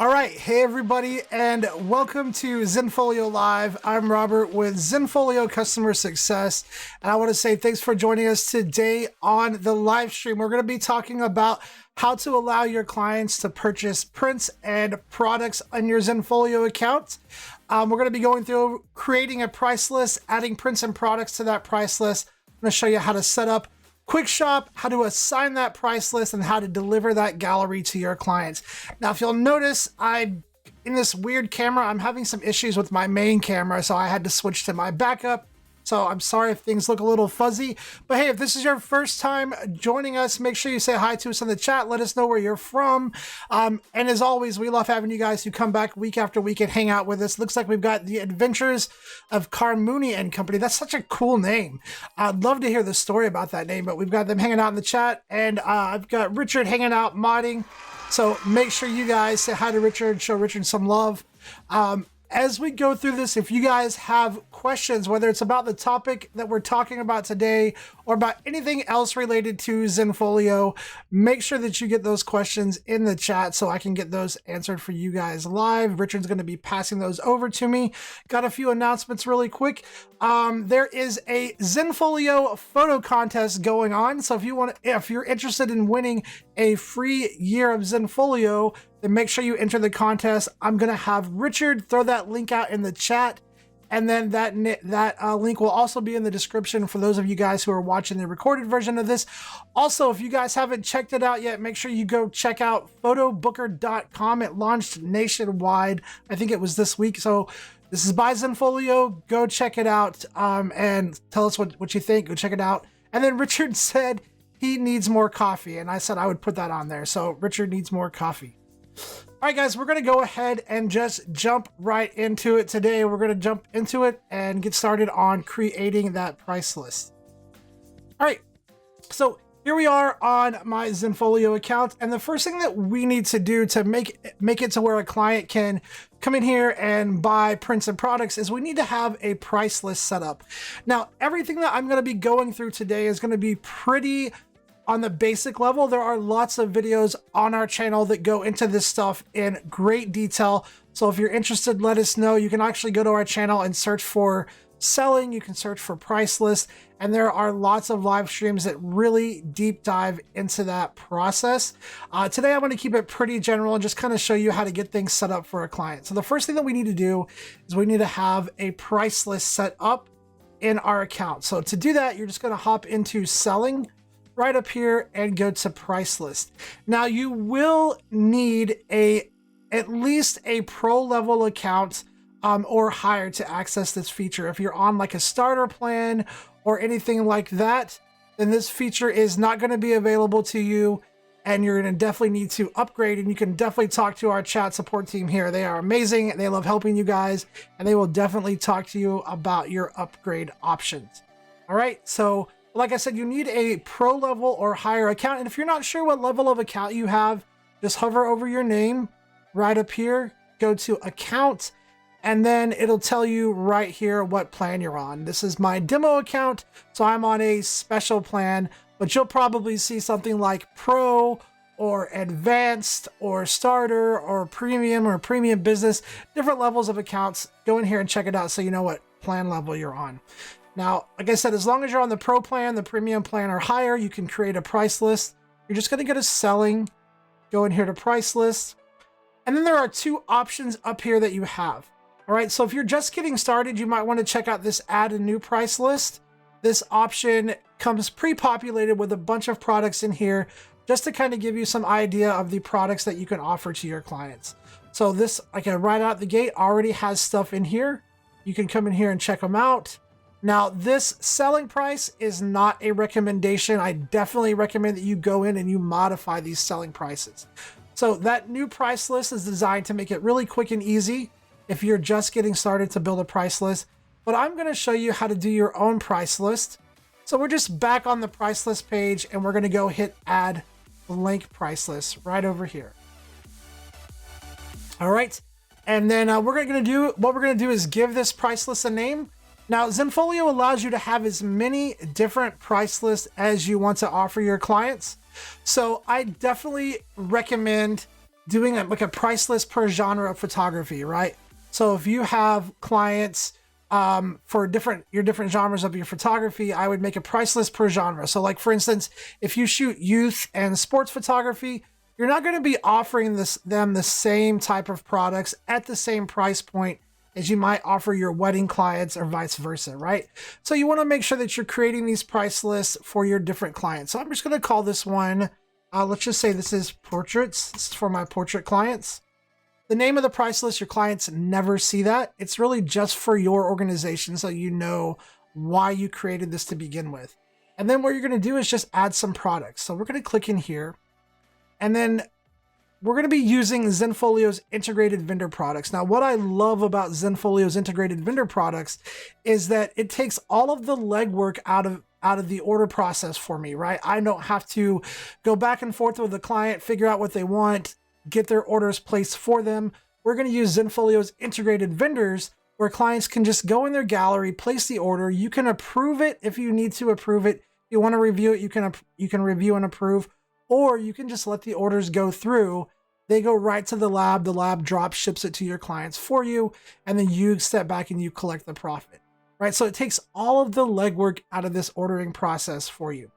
All right, hey everybody, and welcome to Zenfolio Live. I'm Robert with Zenfolio Customer Success, and I want to say thanks for joining us today on the live stream. We're going to be talking about how to allow your clients to purchase prints and products on your Zenfolio account. We're going to be going through creating a price list, adding prints and products to that price list. I'm going to show you how to set up Quick Shop, how to assign that price list, and how to deliver that gallery to your clients. Now, if you'll notice, in this weird camera, I'm having some issues with my main camera, so I had to switch to my backup. So I'm sorry if things look a little fuzzy, but hey, if this is your first time joining us, make sure you say hi to us in the chat. Let us know where you're from. And as always, we love having you guys who come back week after week and hang out with us. Looks like we've got the Adventures of Carmooney and Company. That's such a cool name. I'd love to hear the story about that name, but we've got them hanging out in the chat, and I've got Richard hanging out modding. So make sure you guys say hi to Richard, show Richard some love. As we go through this, if you guys have questions, whether it's about the topic that we're talking about today or about anything else related to Zenfolio, make sure that you get those questions in the chat so I can get those answered for you guys live. Richard's going to be passing those over to me. Got a few announcements really quick. There is a Zenfolio photo contest going on. So if you're interested in winning a free year of Zenfolio, then make sure you enter the contest. I'm going to have Richard throw that link out in the chat. And then that link will also be in the description for those of you guys who are watching the recorded version of this. Also, if you guys haven't checked it out yet, make sure you go check out photobooker.com. It launched nationwide. I think it was this week. So this is by Zenfolio. Go check it out and tell us what you think. Go check it out. And then Richard said he needs more coffee. And I said I would put that on there. So Richard needs more coffee. All right, guys, we're going to go ahead and just jump right into it today. We're going to jump into it and get started on creating that price list. All right, so here we are on my Zenfolio account. And the first thing that we need to do to make it to where a client can come in here and buy prints and products is we need to have a price list set up. Now, everything that I'm going to be going through today is going to be pretty on the basic level. There are lots of videos on our channel that go into this stuff in great detail. So if you're interested, let us know. You can actually go to our channel and search for selling. You can search for price list. And there are lots of live streams that really deep dive into that process. Today, I'm going to keep it pretty general and just kind of show you how to get things set up for a client. So the first thing that we need to do is we need to have a price list set up in our account. So to do that, you're just going to hop into selling right up here and go to price list. Now you will need at least a pro level account or higher to access this feature. If you're on like a starter plan or anything like that, then this feature is not going to be available to you, and you're going to definitely need to upgrade. And you can definitely talk to our chat support team here. They are amazing. They love helping you guys, and they will definitely talk to you about your upgrade options. All right, so like I said, you need a pro level or higher account. And if you're not sure what level of account you have, just hover over your name right up here, go to account, and then it'll tell you right here what plan you're on. This is my demo account, so I'm on a special plan, but you'll probably see something like pro or advanced or starter or premium business, different levels of accounts. Go in here and check it out so you know what plan level you're on. Now, like I said, as long as you're on the pro plan, the premium plan, or higher, you can create a price list. You're just going to go to selling, go in here to price list. And then there are two options up here that you have. All right, so if you're just getting started, you might want to check out this add a new price list. This option comes pre-populated with a bunch of products in here just to kind of give you some idea of the products that you can offer to your clients. So this, like right out the gate, already has stuff in here. You can come in here and check them out. Now, this selling price is not a recommendation. I definitely recommend that you go in and you modify these selling prices. So that new price list is designed to make it really quick and easy if you're just getting started to build a price list. But I'm going to show you how to do your own price list. So we're just back on the price list page, and we're going to go hit add blank price list right over here. All right. And then what we're going to do is give this price list a name. Now, Zenfolio allows you to have as many different price lists as you want to offer your clients. So I definitely recommend doing like a price list per genre of photography, right? So if you have clients for your different genres of your photography, I would make a price list per genre. So like for instance, if you shoot youth and sports photography, you're not going to be offering them the same type of products at the same price point as you might offer your wedding clients or vice versa, right? So you want to make sure that you're creating these price lists for your different clients. So I'm just going to call this one, let's just say this is portraits. This is for my portrait clients. The name of the price list, your clients never see that. It's really just for your organization so you know why you created this to begin with. And then what you're going to do is just add some products. So we're going to click in here, and then we're going to be using Zenfolio's Integrated Vendor products. Now, what I love about Zenfolio's Integrated Vendor products is that it takes all of the legwork out of the order process for me, right? I don't have to go back and forth with the client, figure out what they want, get their orders placed for them. We're going to use Zenfolio's Integrated Vendors, where clients can just go in their gallery, place the order. You can approve it if you need to approve it. If you want to review it, you can review and approve. Or you can just let the orders go through. They go right to the lab drop ships it to your clients for you, and then you step back and you collect the profit, right? So it takes all of the legwork out of this ordering process for you.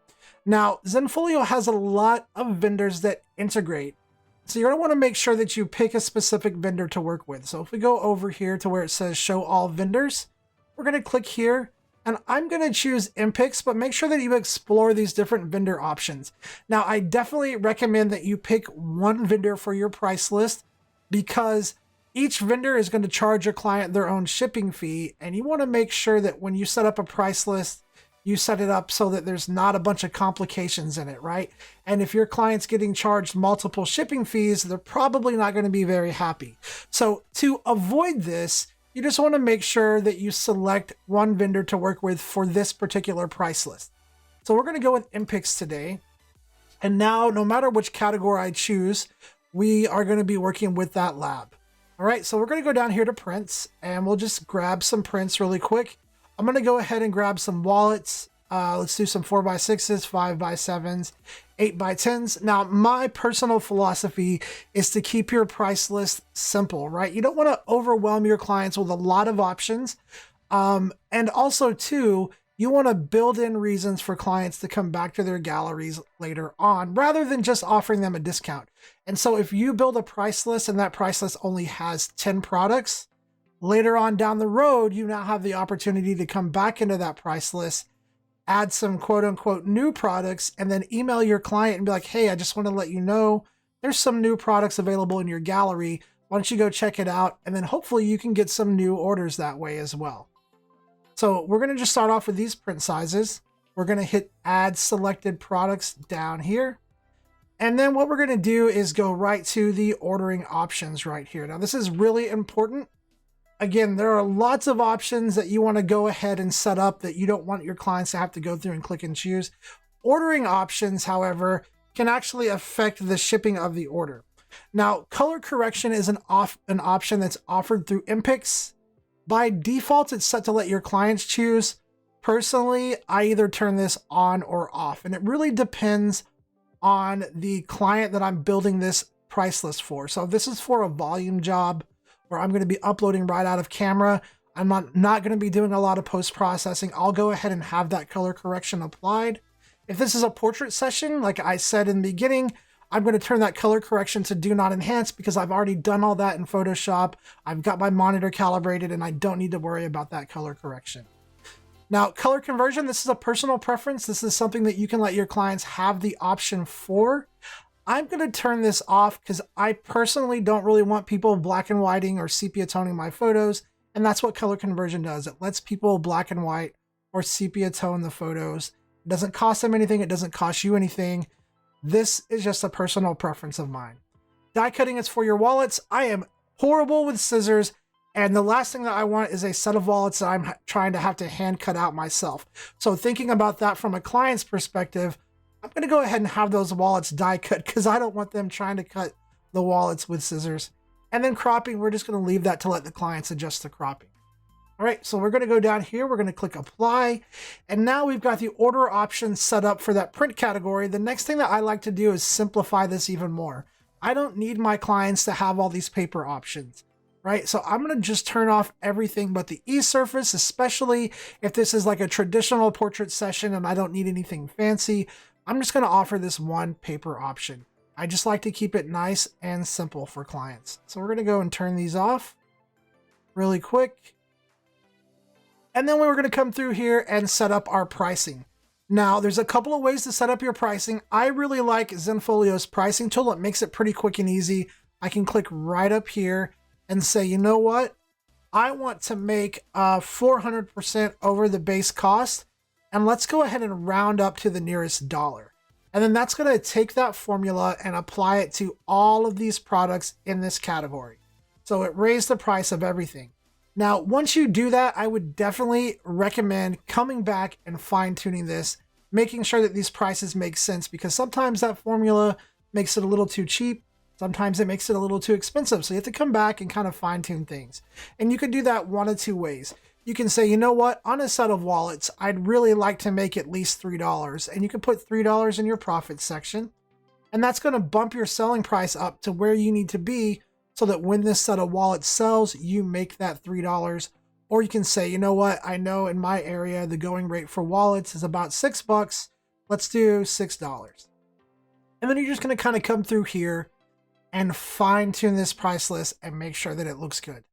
Now, Zenfolio has a lot of vendors that integrate. So you're gonna wanna make sure that you pick a specific vendor to work with. So if we go over here to where it says show all vendors, we're gonna click here, and I'm going to choose MPix, but make sure that you explore these different vendor options. Now, I definitely recommend that you pick one vendor for your price list, because each vendor is going to charge your client their own shipping fee. And you want to make sure that when you set up a price list, you set it up so that there's not a bunch of complications in it, right? And if your client's getting charged multiple shipping fees, they're probably not going to be very happy. So to avoid this, you just want to make sure that you select one vendor to work with for this particular price list. So we're going to go with MPix today. And now, no matter which category I choose, we are going to be working with that lab. All right, so we're going to go down here to prints, and we'll just grab some prints really quick. I'm going to go ahead and grab some wallets. Let's do some 4x6s, 5x7s, 8x10s. Now, my personal philosophy is to keep your price list simple, right? You don't want to overwhelm your clients with a lot of options. And also, too, you want to build in reasons for clients to come back to their galleries later on, rather than just offering them a discount. And so if you build a price list and that price list only has 10 products, later on down the road, you now have the opportunity to come back into that price list, add some quote unquote new products, and then email your client and be like, hey, I just want to let you know there's some new products available in your gallery. Why don't you go check it out? And then hopefully you can get some new orders that way as well. So we're going to just start off with these print sizes. We're going to hit add selected products down here. And then what we're going to do is go right to the ordering options right here. Now, this is really important. Again, there are lots of options that you want to go ahead and set up that you don't want your clients to have to go through and click and choose. Ordering options, however, can actually affect the shipping of the order. Now, color correction is an option that's offered through MPix. By default, it's set to let your clients choose. Personally, I either turn this on or off, and it really depends on the client that I'm building this price list for. So if this is for a volume job, where I'm going to be uploading right out of camera, I'm not going to be doing a lot of post-processing, I'll go ahead and have that color correction applied. If this is a portrait session, like I said in the beginning, I'm going to turn that color correction to do not enhance, because I've already done all that in Photoshop. I've got my monitor calibrated and I don't need to worry about that color correction. Now, color conversion, this is a personal preference. This is something that you can let your clients have the option for. I'm going to turn this off because I personally don't really want people black and whiting or sepia toning my photos. And that's what color conversion does. It lets people black and white or sepia tone the photos. It doesn't cost them anything. It doesn't cost you anything. This is just a personal preference of mine. Die cutting is for your wallets. I am horrible with scissors. And the last thing that I want is a set of wallets that I'm trying to have to hand cut out myself. So thinking about that from a client's perspective, I'm going to go ahead and have those wallets die cut, because I don't want them trying to cut the wallets with scissors. And then cropping, we're just going to leave that to let the clients adjust the cropping. All right, so we're going to go down here. We're going to click apply. And now we've got the order options set up for that print category. The next thing that I like to do is simplify this even more. I don't need my clients to have all these paper options, right? So I'm going to just turn off everything but the e-surface, especially if this is like a traditional portrait session and I don't need anything fancy. I'm just going to offer this one paper option. I just like to keep it nice and simple for clients. So we're going to go and turn these off really quick. And then we're going to come through here and set up our pricing. Now, there's a couple of ways to set up your pricing. I really like Zenfolio's pricing tool. It makes it pretty quick and easy. I can click right up here and say, you know what? I want to make 400% over the base cost. And let's go ahead and round up to the nearest dollar. And then that's going to take that formula and apply it to all of these products in this category. So it raised the price of everything. Now, once you do that, I would definitely recommend coming back and fine-tuning this, making sure that these prices make sense, because sometimes that formula makes it a little too cheap. Sometimes it makes it a little too expensive. So you have to come back and kind of fine-tune things. And you can do that one of two ways. You can say, you know what, on a set of wallets, I'd really like to make at least $3. And you can put $3 in your profit section. And that's going to bump your selling price up to where you need to be, so that when this set of wallets sells, you make that $3. Or you can say, you know what, I know in my area, the going rate for wallets is about $6. Let's do $6. And then you're just going to kind of come through here and fine tune this price list and make sure that it looks good.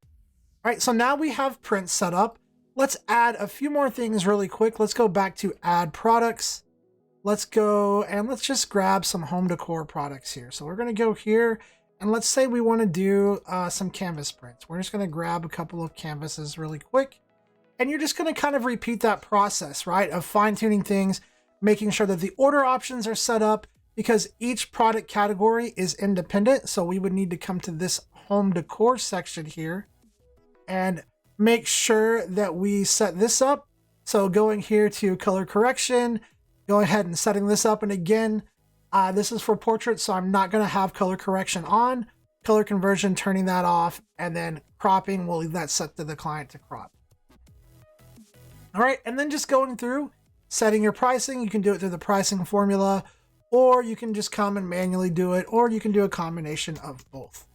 All right, so now we have print set up. Let's add a few more things really quick. Let's go back to add products. Let's go and let's just grab some home decor products here. So we're going to go here. And let's say we want to do some canvas prints. We're just going to grab a couple of canvases really quick. And you're just going to kind of repeat that process, right? Of fine-tuning things, making sure that the order options are set up, because each product category is independent. So we would need to come to this home decor section here and make sure that we set this up. So going here to color correction, go ahead and setting this up. And again, this is for portraits, so I'm not going to have color correction on. Color conversion, turning that off, and then cropping, we'll leave that set to the client to crop. All right, and then just going through, setting your pricing. You can do it through the pricing formula, or you can just come and manually do it, or you can do a combination of both.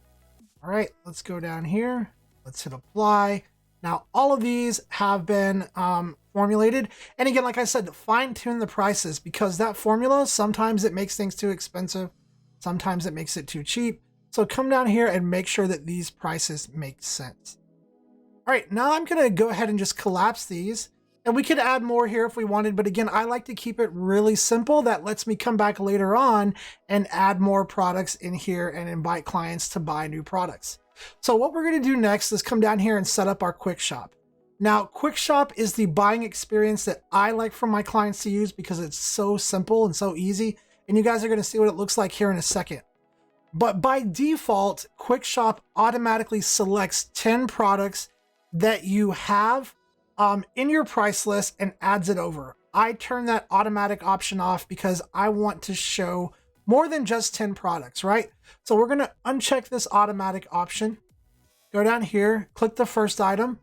All right, let's go down here. Let's hit apply. Now, all of these have been formulated. And again, like I said, fine tune the prices, because that formula, sometimes it makes things too expensive. Sometimes it makes it too cheap. So come down here and make sure that these prices make sense. All right, now I'm going to go ahead and just collapse these. And we could add more here if we wanted. But again, I like to keep it really simple. That lets me come back later on and add more products in here and invite clients to buy new products. So what we're going to do next is come down here and set up our quick shop. Now, quick shop is the buying experience that I like for my clients to use, because it's so simple and so easy. And you guys are going to see what it looks like here in a second. But by default, quick shop automatically selects 10 products that you have in your price list and adds it over. I turn that automatic option off because I want to show more than just 10 products, right? So we're going to uncheck this automatic option. Go down here, click the first item.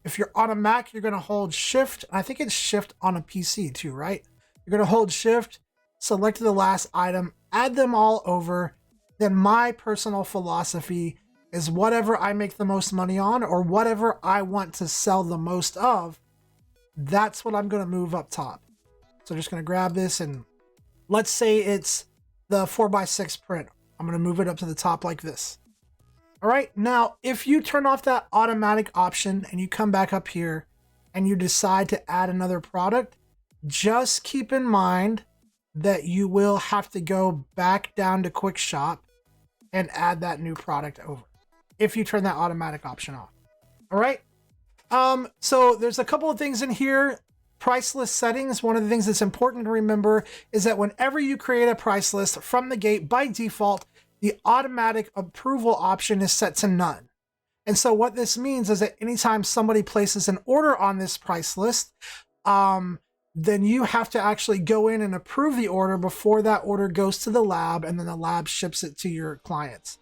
If you're on a Mac, you're going to hold Shift. I think it's Shift on a PC too, right? You're going to hold Shift, select the last item, add them all over. Then my personal philosophy is whatever I make the most money on, or whatever I want to sell the most of, that's what I'm going to move up top. So just going to grab this, and let's say it's the 4x6 print. I'm going to move it up to the top like this. All right, now if you turn off that automatic option and you come back up here and you decide to add another product, just keep in mind that you will have to go back down to quick shop and add that new product over if you turn that automatic option off. All right. So there's a couple of things in here. Price list settings. One of the things that's important to remember is that whenever you create a price list from the gate, by default, the automatic approval option is set to none. And so what this means is that anytime somebody places an order on this price list, then you have to actually go in and approve the order before that order goes to the lab, and then the lab ships it to your clients.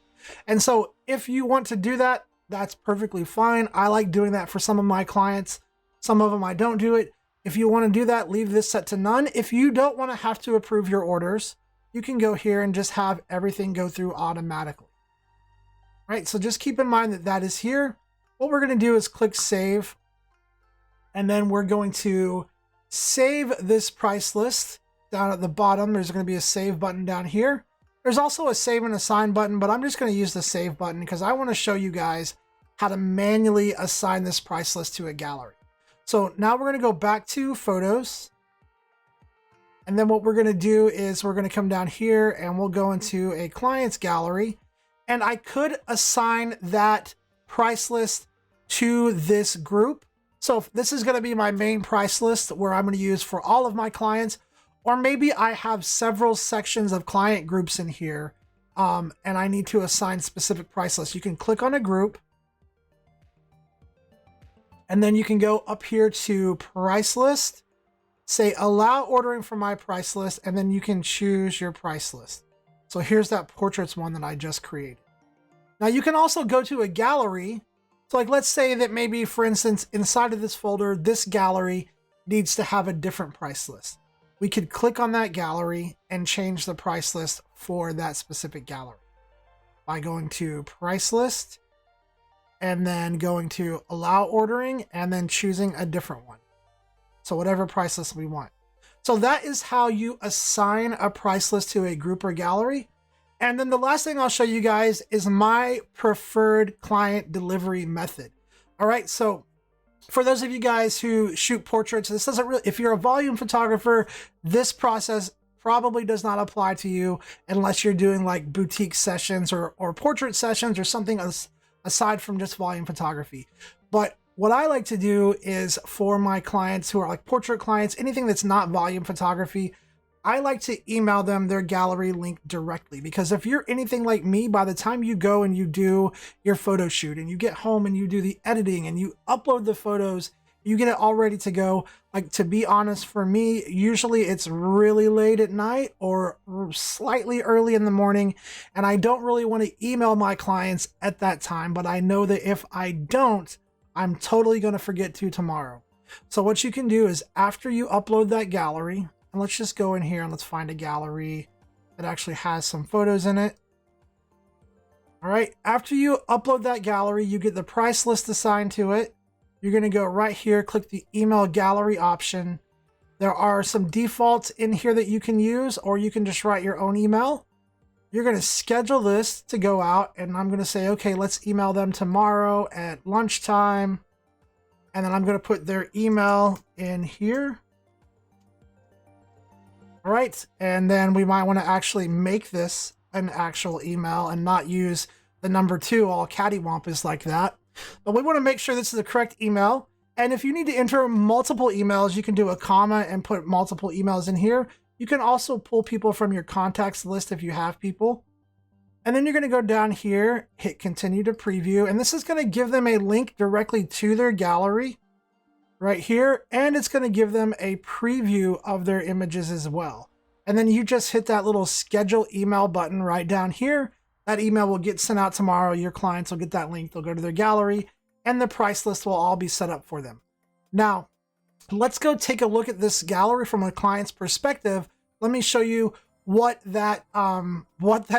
And so if you want to do that, that's perfectly fine. I like doing that for some of my clients. Some of them I don't do it. If you want to do that, leave this set to none. If you don't want to have to approve your orders, you can go here and just have everything go through automatically. Right, so just keep in mind that that is here. What we're going to do is click save, and then we're going to save this price list. Down at the bottom, there's going to be a save button down here. There's also a save and assign button, but I'm just going to use the save button because I want to show you guys how to manually assign this price list to a gallery. So now we're going to go back to photos. And then what we're going to do is we're going to come down here and we'll go into a client's gallery. And I could assign that price list to this group. So if this is going to be my main price list where I'm going to use for all of my clients, or maybe I have several sections of client groups in here, and I need to assign specific price lists. You can click on a group, and then you can go up here to price list, say allow ordering from my price list, and then you can choose your price list. So here's that portraits one that I just created. Now you can also go to a gallery. So like, let's say that maybe, for instance, inside of this folder, this gallery needs to have a different price list. We could click on that gallery and change the price list for that specific gallery by going to price list and then going to allow ordering and then choosing a different one. So whatever price list we want. So that is how you assign a price list to a group or gallery. And then the last thing I'll show you guys is my preferred client delivery method. All right, so for those of you guys who shoot portraits, this doesn't really, if you're a volume photographer, this process probably does not apply to you unless you're doing like boutique sessions or portrait sessions or something aside from just volume photography. But what I like to do is for my clients who are like portrait clients, anything that's not volume photography, I like to email them their gallery link directly, because if you're anything like me, by the time you go and you do your photo shoot and you get home and you do the editing and you upload the photos, you get it all ready to go. Like, to be honest, for me, usually it's really late at night or slightly early in the morning, and I don't really want to email my clients at that time, but I know that if I don't, I'm totally going to forget to tomorrow. So what you can do is after you upload that gallery, and let's just go in here and let's find a gallery that actually has some photos in it. All right, after you upload that gallery, you get the price list assigned to it. You're going to go right here, click the email gallery option. There are some defaults in here that you can use, or you can just write your own email. You're going to schedule this to go out, and I'm going to say, okay, let's email them tomorrow at lunchtime. And then I'm going to put their email in here. All right, and then we might want to actually make this an actual email and not use the number 2 all cattywampus like that. But we want to make sure this is the correct email. And if you need to enter multiple emails, you can do a comma and put multiple emails in here. You can also pull people from your contacts list if you have people. And then you're going to go down here, hit continue to preview, and this is going to give them a link directly to their gallery right here, and it's going to give them a preview of their images as well. And then you just hit that little schedule email button right down here. That email will get sent out tomorrow. Your clients will get that link. They'll go to their gallery, and the price list will all be set up for them. Now, let's go take a look at this gallery from a client's perspective. Let me show you what that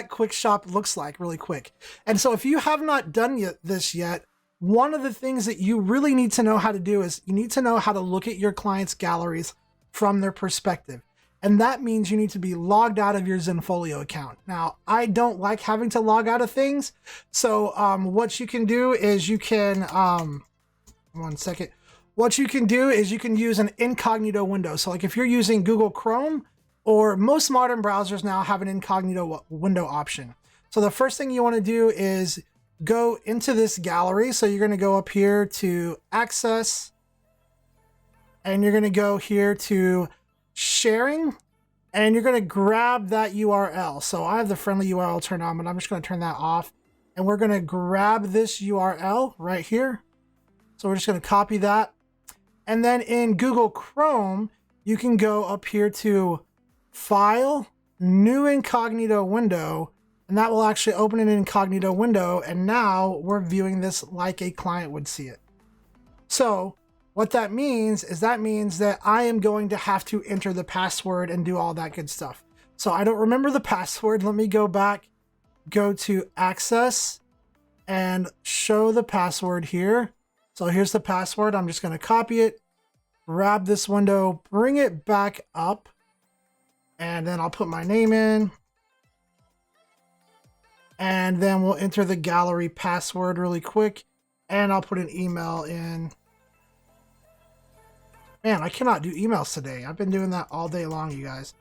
quick shop looks like really quick. And so if you have not done this yet, one of the things that you really need to know how to do is you need to know how to look at your clients' galleries from their perspective. And that means you need to be logged out of your Zenfolio account. Now, I don't like having to log out of things. So what you can do is you can, one second. What you can do is you can use an incognito window. So like if you're using Google Chrome, or most modern browsers now have an incognito window option. So the first thing you want to do is go into this gallery. So you're going to go up here to access, and you're going to go here to sharing, and you're going to grab that URL. So I have the friendly URL turned on, but I'm just going to turn that off, and we're going to grab this URL right here. So we're just going to copy that. And then in Google Chrome, you can go up here to File, New Incognito Window, and that will actually open an incognito window. And now we're viewing this like a client would see it. So what that means is that I am going to have to enter the password and do all that good stuff. So I don't remember the password. Let me go back, go to access and show the password here. So here's the password. I'm just going to copy it, grab this window, bring it back up, and then I'll put my name in. And then we'll enter the gallery password really quick, and I'll put an email in. Man, I cannot do emails today. I've been doing that all day long, you guys.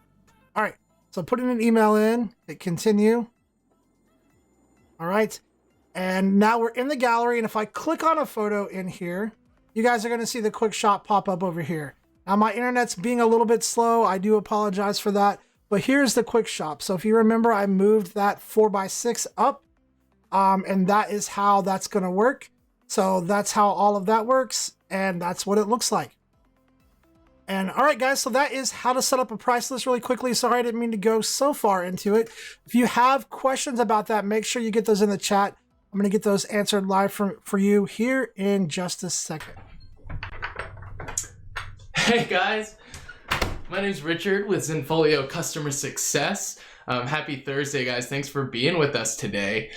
All right, so putting an email in, hit continue. All right, and now we're in the gallery, and if I click on a photo in here, you guys are gonna see the quick shot pop up over here. Now my internet's being a little bit slow. I do apologize for that, but here's the quick shot. So if you remember, I moved that 4x6 up, and that is how that's gonna work. So that's how all of that works, and that's what it looks like. And all right, guys, so that is how to set up a price list really quickly. Sorry, I didn't mean to go so far into it. If you have questions about that, make sure you get those in the chat. I'm going to get those answered live for you here in just a second. Hey, guys. My name's Richard with Zenfolio Customer Success. Happy Thursday, guys. Thanks for being with us today.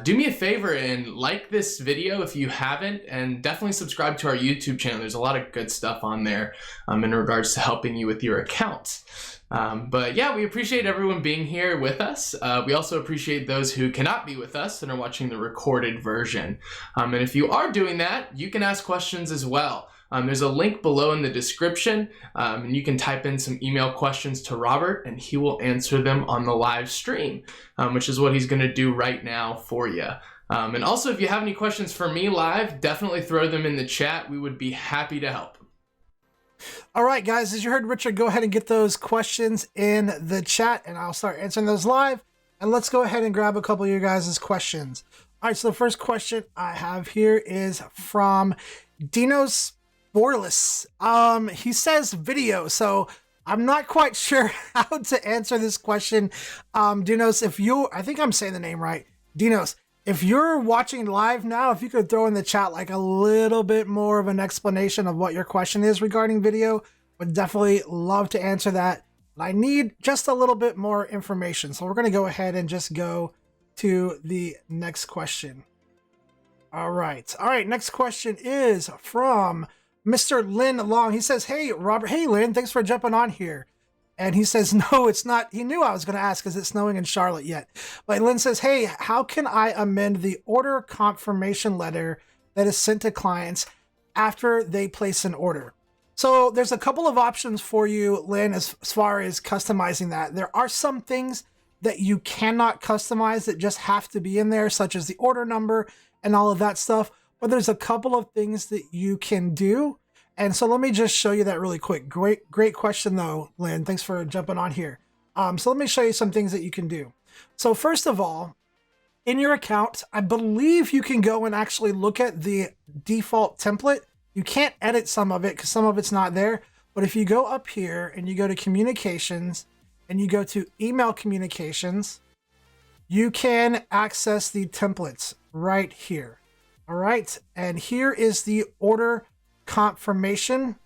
Do me a favor and like this video if you haven't, and definitely subscribe to our YouTube channel. There's a lot of good stuff on there in regards to helping you with your account. But yeah, we appreciate everyone being here with us. We also appreciate those who cannot be with us and are watching the recorded version. And if you are doing that, you can ask questions as well. There's a link below in the description, and you can type in some email questions to Robert, and he will answer them on the live stream, which is what he's going to do right now for you. And also, if you have any questions for me live, definitely throw them in the chat. We would be happy to help. All right, guys, as you heard Richard, go ahead and get those questions in the chat, and I'll start answering those live. And let's go ahead and grab a couple of your guys' questions. All right, so the first question I have here is from Dinos Borless. He says video, so I'm not quite sure how to answer this question. Dinos, if you, I think I'm saying the name right. Dinos, if you're watching live now, if you could throw in the chat like a little bit more of an explanation of what your question is regarding video, would definitely love to answer that. But I need just a little bit more information. So we're going to go ahead and just go to the next question. All right. All right. Next question is from Mr. Lin Long. He says, hey, Robert. Hey, Lin, thanks for jumping on here. And he says, no, it's not. He knew I was going to ask, is it snowing in Charlotte yet? But Lin says, hey, how can I amend the order confirmation letter that is sent to clients after they place an order? So there's a couple of options for you, Lin, as far as customizing that. There are some things that you cannot customize that just have to be in there, such as the order number and all of that stuff. But there's a couple of things that you can do. And so let me just show you that really quick. Great question though, Lynn. Thanks for jumping on here. So let me show you some things that you can do. So first of all, in your account, I believe you can go and actually look at the default template. You can't edit some of it because some of it's not there. But if you go up here and you go to communications and you go to email communications, you can access the templates right here. All right, and here is the order confirmation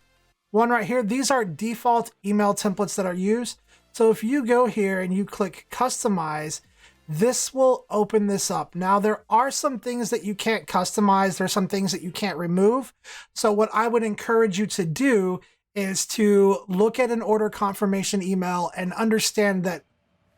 one right here. These are default email templates that are used. So if you go here and you click customize, this will open this up. Now there are some things that you can't customize. There's some things that you can't remove. So what I would encourage you to do is to look at an order confirmation email and understand that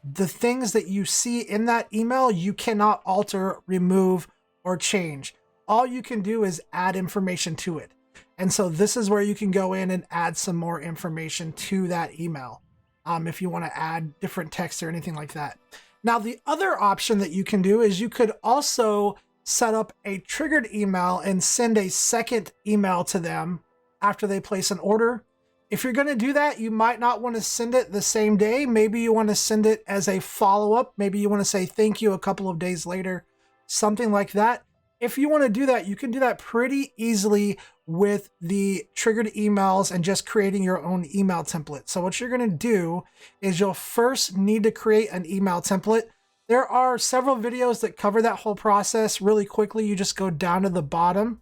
the things that you see in that email, you cannot alter, remove, or change. All you can do is add information to it. And so this is where you can go in and add some more information to that email if you want to add different text or anything like that. Now, the other option that you can do is you could also set up a triggered email and send a second email to them after they place an order. If you're going to do that, you might not want to send it the same day. Maybe you want to send it as a follow-up. Maybe you want to say thank you a couple of days later, something like that. If you want to do that, you can do that pretty easily with the triggered emails and just creating your own email template. So what you're going to do is you'll first need to create an email template. There are several videos that cover that whole process really quickly. You just go down to the bottom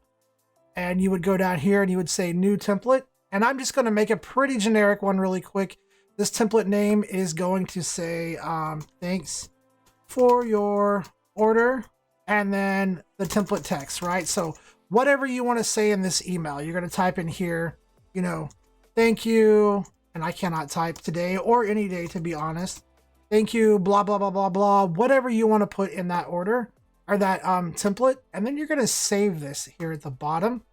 and you would go down here and you would say new template. And I'm just going to make a pretty generic one really quick This template name is going to say, thanks for your order, and then the template text, right? So whatever you want to say in this email, you're going to type in here, you know, thank you, and I cannot type today or any day, to be honest. Thank you, blah, blah, blah, blah, blah, whatever you want to put in that order or that template. And then you're going to save this here at the bottom.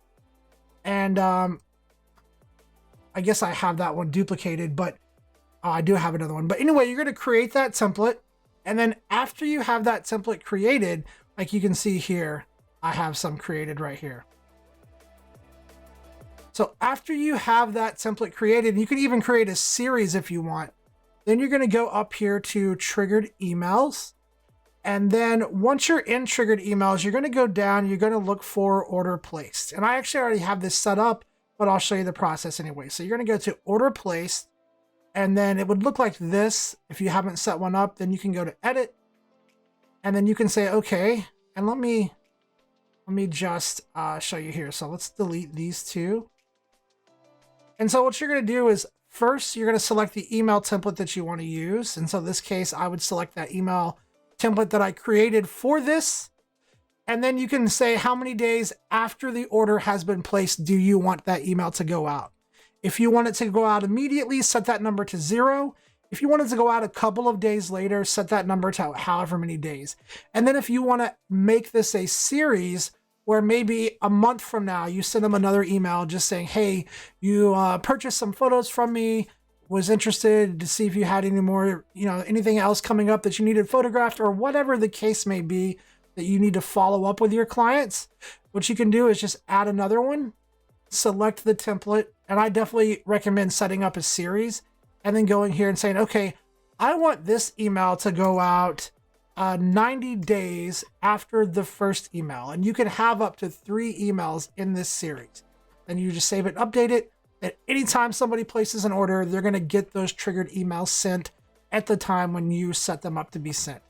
And I guess I have that one duplicated, but I do have another one. But anyway, you're going to create that template. And then after you have that template created, like you can see here, I have some created right here. So after you have that template created, you can even create a series if you want. Then you're going to go up here to triggered emails. And then once you're in triggered emails, you're going to go down, you're going to look for order placed. And I actually already have this set up, but I'll show you the process anyway. So you're going to go to order placed. And then it would look like this. If you haven't set one up, then you can go to edit. And then you can say, okay, and let me just show you here. So let's delete these two. And so what you're going to do is first, you're going to select the email template that you want to use. And so in this case, I would select that email template that I created for this. And then you can say how many days after the order has been placed do you want that email to go out. If you want it to go out immediately, set that number to 0. If you want it to go out a couple of days later, set that number to however many days. And then if you want to make this a series where maybe a month from now, you send them another email just saying, hey, you purchased some photos from me, was interested to see if you had any more, anything else coming up that you needed photographed, or whatever the case may be that you need to follow up with your clients. What you can do is just add another one, select the template, and I definitely recommend setting up a series and then going here and saying, okay, I want this email to go out 90 days after the first email. And you can have up to 3 emails in this series. Then you just save it, update it. And anytime somebody places an order, they're going to get those triggered emails sent at the time when you set them up to be sent.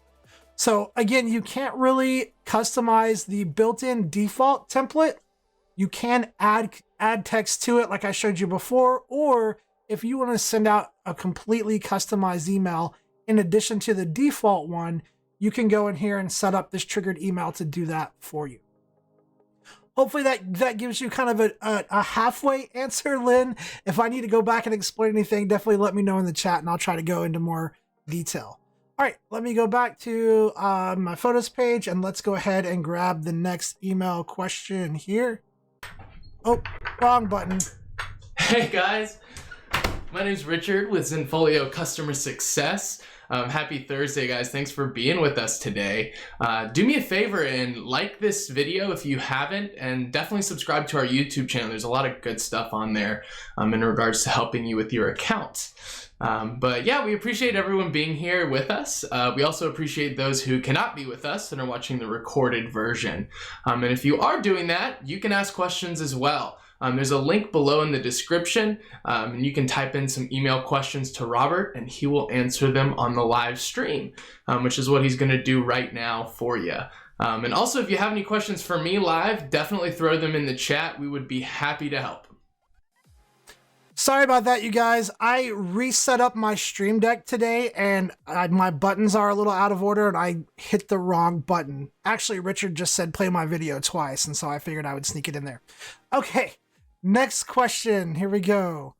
So again, you can't really customize the built-in default template. You can add text to it like I showed you before, or if you want to send out a completely customized email in addition to the default one, you can go in here and set up this triggered email to do that for you. Hopefully that gives you kind of a halfway answer, Lynn. If I need to go back and explain anything, definitely let me know in the chat and I'll try to go into more detail. All right, let me go back to my photos page and let's go ahead and grab the next email question here. Oh, wrong button. Hey guys, my name's Richard with Zenfolio Customer Success. Happy Thursday, guys. Thanks for being with us today. Do me a favor and like this video if you haven't, and definitely subscribe to our YouTube channel. There's a lot of good stuff on there in regards to helping you with your account. But yeah, we appreciate everyone being here with us. We also appreciate those who cannot be with us and are watching the recorded version. And if you are doing that, you can ask questions as well. There's a link below in the description, and you can type in some email questions to Robert and he will answer them on the live stream, which is what he's going to do right now for you. And also, if you have any questions for me live, definitely throw them in the chat. We would be happy to help. Sorry about that, you guys. I reset up my Stream Deck today and my buttons are a little out of order and I hit the wrong button. Actually, Richard just said play my video twice, and so I figured I would sneak it in there. Okay, next question. Here we go.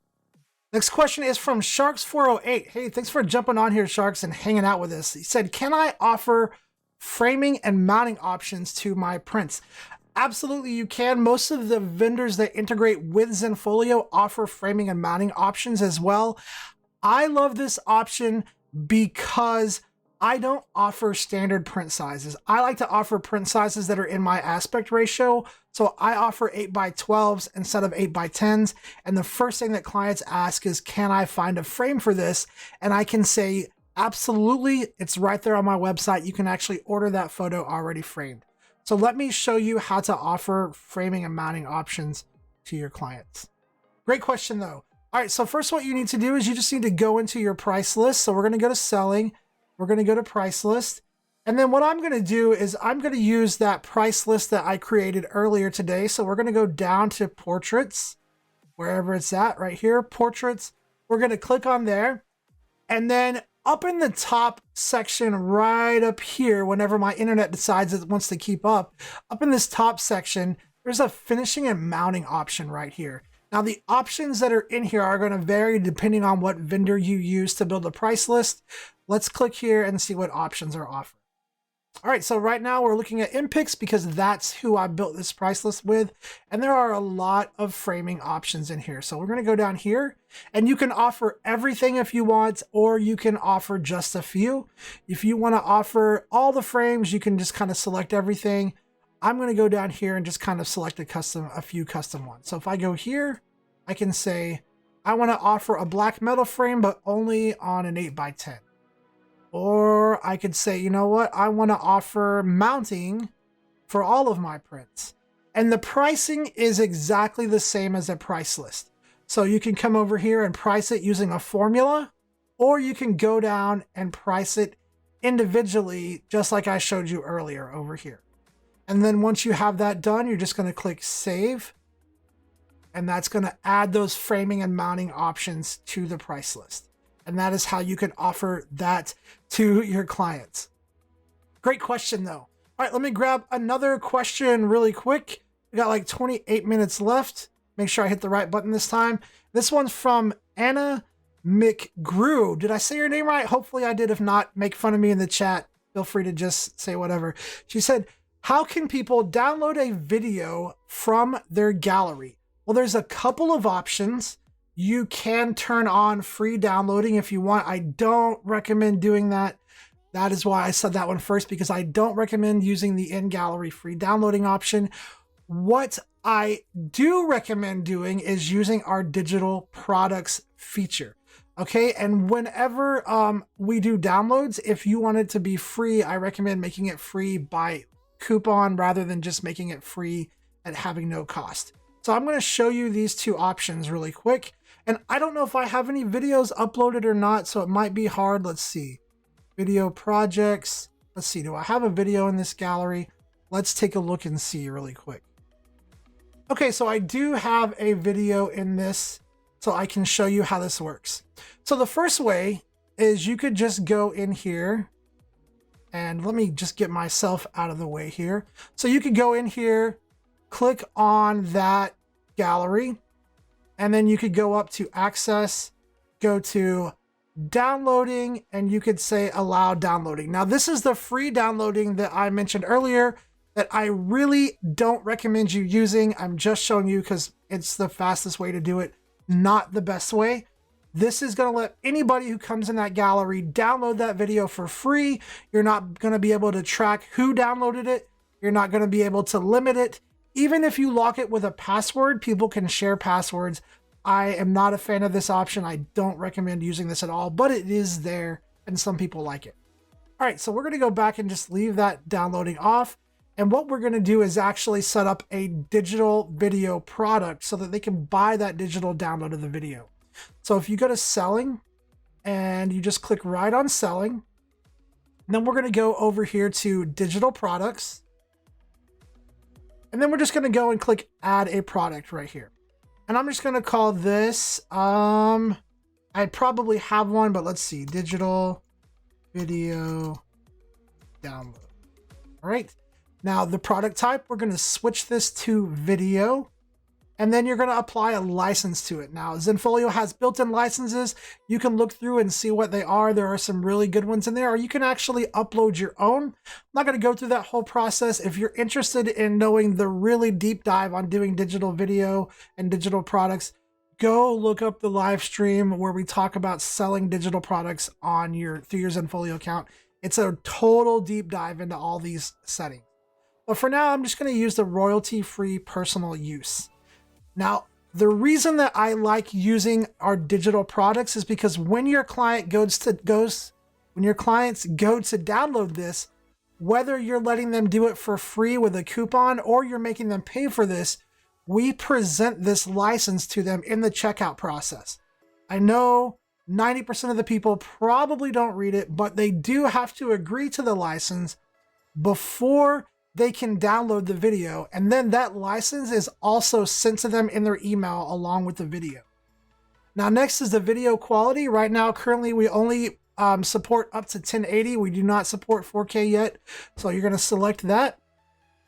Next question is from Sharks408. Hey, thanks for jumping on here, Sharks, and hanging out with us. He said, can I offer framing and mounting options to my prints? Absolutely, you can. Most of the vendors that integrate with Zenfolio offer framing and mounting options as well. I love this option because I don't offer standard print sizes. I like to offer print sizes that are in my aspect ratio. So I offer 8x12s instead of 8x10s. And the first thing that clients ask is, can I find a frame for this? And I can say, absolutely, it's right there on my website. You can actually order that photo already framed. So let me show you how to offer framing and mounting options to your clients. Great question though. All right, so first what you need to do is you just need to go into your price list. So we're gonna go to selling, we're gonna go to price list. And then what I'm gonna do is I'm gonna use that price list that I created earlier today. So we're gonna go down to portraits, wherever it's at, right here, portraits. We're gonna click on there. And then up in the top section right up here, whenever my internet decides it wants to keep up in this top section, there's a finishing and mounting option right here. Now the options that are in here are going to vary depending on what vendor you use to build a price list. Let's click here and see what options are offered. All right, so right now we're looking at MPix because that's who I built this price list with. And there are a lot of framing options in here. So we're going to go down here and you can offer everything if you want, or you can offer just a few. If you want to offer all the frames, you can just kind of select everything. I'm going to go down here and just kind of select a few custom ones. So if I go here, I can say, I want to offer a black metal frame, but only on an 8x10. Or I could say, you know what? I want to offer mounting for all of my prints. And the pricing is exactly the same as a price list. So you can come over here and price it using a formula, or you can go down and price it individually, just like I showed you earlier over here. And then once you have that done, you're just going to click save. And that's going to add those framing and mounting options to the price list. And that is how you can offer that to your clients. Great question though. All right, let me grab another question really quick. We got like 28 minutes left. Make sure I hit the right button this time. This one's from Anna McGrew. Did I say your name right? Hopefully I did. If not, make fun of me in the chat. Feel free to just say whatever. She said, how can people download a video from their gallery? Well, there's a couple of options. You can turn on free downloading if you want. I don't recommend doing that. That is why I said that one first, because I don't recommend using the in-gallery free downloading option. What I do recommend doing is using our digital products feature. Okay, and whenever we do downloads, if you want it to be free, I recommend making it free by coupon rather than just making it free and having no cost. So I'm going to show you these two options really quick. And I don't know if I have any videos uploaded or not, so it might be hard. Let's see. Video projects. Let's see. Do I have a video in this gallery? Let's take a look and see really quick. Okay, so I do have a video in this, so I can show you how this works. So the first way is you could just go in here, and let me just get myself out of the way here. So you could go in here, click on that gallery, and then you could go up to access, go to downloading, and you could say allow downloading. Now this is the free downloading that I mentioned earlier that I really don't recommend you using. I'm just showing you because it's the fastest way to do it, not the best way. This is going to let anybody who comes in that gallery download that video for free. You're not going to be able to track who downloaded it. You're not going to be able to limit it. Even if you lock it with a password, people can share passwords. I am not a fan of this option. I don't recommend using this at all, but it is there and some people like it. All right, so we're going to go back and just leave that downloading off. And what we're going to do is actually set up a digital video product so that they can buy that digital download of the video. So if you go to selling and you just click right on selling, then we're going to go over here to digital products. And then we're just going to go and click add a product right here. And I'm just going to call this, I probably have one, but let's see, digital video download. All right. Now the product type, we're going to switch this to video, and then you're going to apply a license to it. Now Zenfolio has built-in licenses. You can look through and see what they are. There are some really good ones in there, or you can actually upload your own. I'm not going to go through that whole process. If you're interested in knowing the really deep dive on doing digital video and digital products, go look up the live stream where we talk about selling digital products on through your Zenfolio account. It's a total deep dive into all these settings. But for now, I'm just going to use the royalty-free personal use. Now, the reason that I like using our digital products is because when your client when your clients go to download this, whether you're letting them do it for free with a coupon or you're making them pay for this, we present this license to them in the checkout process. I know 90% of the people probably don't read it, but they do have to agree to the license before they can download the video, and then that license is also sent to them in their email along with the video. Now, next is the video quality. Right now, currently, we only support up to 1080. We do not support 4K yet. So you're going to select that.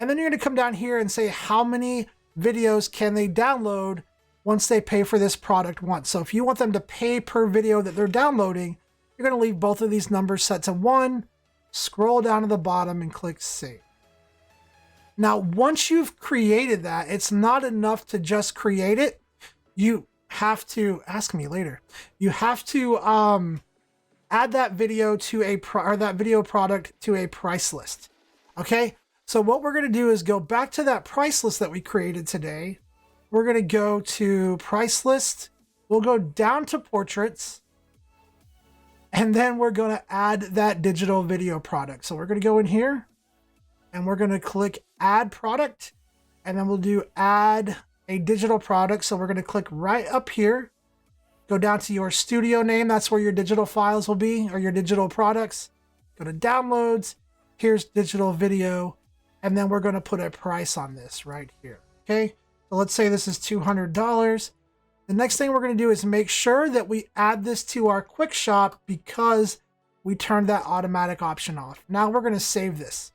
And then you're going to come down here and say how many videos can they download once they pay for this product once. So if you want them to pay per video that they're downloading, you're going to leave both of these numbers set to 1, scroll down to the bottom and click save. Now, once you've created that, it's not enough to just create it. You have to, ask me later, you have to add that video to that video product to a price list. Okay, so what we're going to do is go back to that price list that we created today. We're going to go to price list. We'll go down to portraits. And then we're going to add that digital video product. So we're going to go in here and we're going to click add product. And then we'll do add a digital product. So we're going to click right up here. Go down to your studio name. That's where your digital files will be, or your digital products. Go to downloads. Here's digital video. And then we're going to put a price on this right here. Okay. So let's say this is $200. The next thing we're going to do is make sure that we add this to our quick shop because we turned that automatic option off. Now we're going to save this.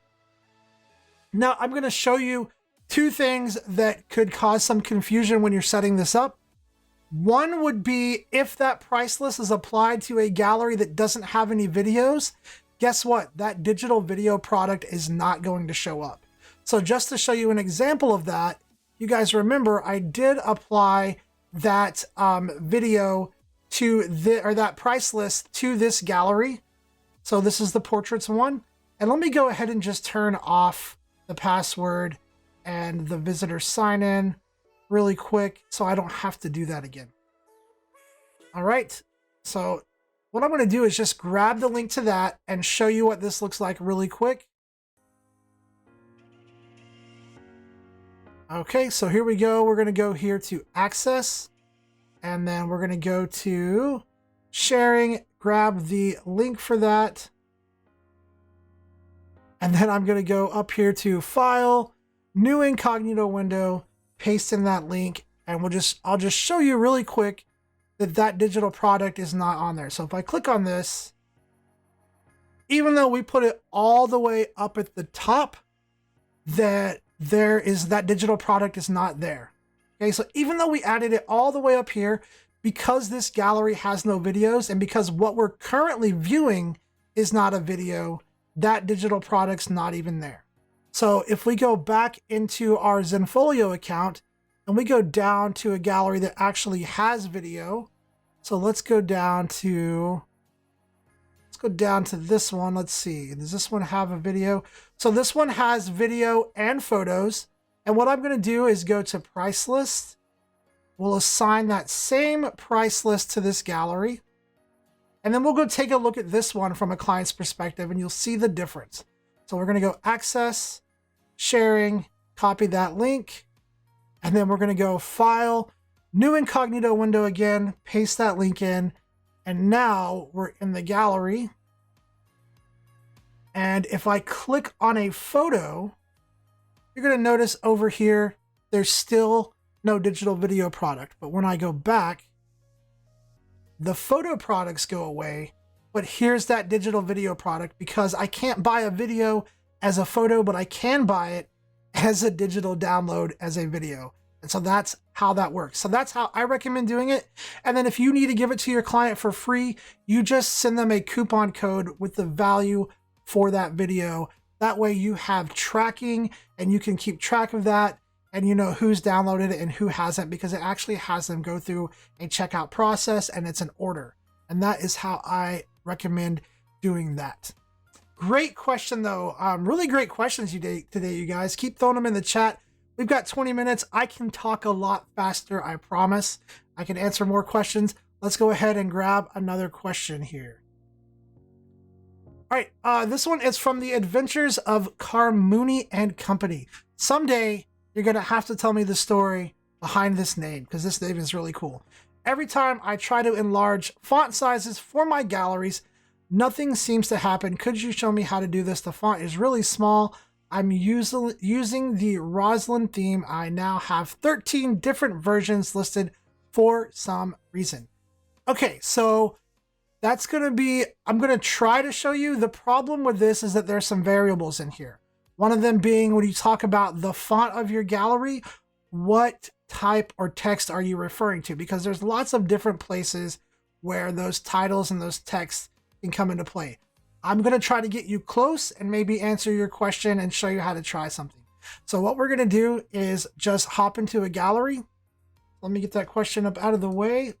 Now I'm going to show you two things that could cause some confusion when you're setting this up. One would be if that price list is applied to a gallery that doesn't have any videos, guess what? That digital video product is not going to show up. So just to show you an example of that, you guys remember I did apply that video to that price list to this gallery. So this is the portraits one. And let me go ahead and just turn off the password and the visitor sign in really quick so I don't have to do that again. All right. So what I'm going to do is just grab the link to that and show you what this looks like really quick. Okay, so here we go. We're going to go here to access, and then we're going to go to sharing, grab the link for that. And then I'm going to go up here to file, new incognito window, paste in that link, and I'll just show you really quick that digital product is not on there. So if I click on this, even though we put it all the way up at the top, that digital product is not there. Okay, so even though we added it all the way up here, because this gallery has no videos and because what we're currently viewing is not a video, that digital product's not even there. So if we go back into our Zenfolio account and we go down to a gallery that actually has video, so let's go down to this one. Let's see, does this one have a video? So this one has video and photos. And what I'm going to do is go to price list. We'll assign that same price list to this gallery. And then we'll go take a look at this one from a client's perspective and you'll see the difference. So we're going to go access, sharing, copy that link. And then we're going to go file, new incognito window again, paste that link in. And now we're in the gallery. And if I click on a photo, you're going to notice over here, there's still no digital video product. But when I go back, the photo products go away. But here's that digital video product because I can't buy a video as a photo, but I can buy it as a digital download as a video. And so that's how that works. So that's how I recommend doing it. And then if you need to give it to your client for free, you just send them a coupon code with the value for that video. That way you have tracking and you can keep track of that and you know who's downloaded it and who hasn't, because it actually has them go through a checkout process and it's an order. And that is how I recommend doing that. Great question though. Really great questions today, you guys. Keep throwing them in the chat. We've got 20 minutes. I can talk a lot faster, I promise. I can answer more questions. Let's go ahead and grab another question here. All right, this one is from the Adventures of Carmuni and Company. Someday, you're going to have to tell me the story behind this name, because this name is really cool. Every time I try to enlarge font sizes for my galleries, nothing seems to happen. Could you show me how to do this? The font is really small. I'm using the Roslyn theme. I now have 13 different versions listed for some reason. Okay, so that's going to be, I'm going to try to show you. The problem with this is that there's some variables in here. One of them being when you talk about the font of your gallery, what type or text are you referring to? Because there's lots of different places where those titles and those texts can come into play. I'm going to try to get you close and maybe answer your question and show you how to try something. So what we're going to do is just hop into a gallery. Let me get that question up out of the way.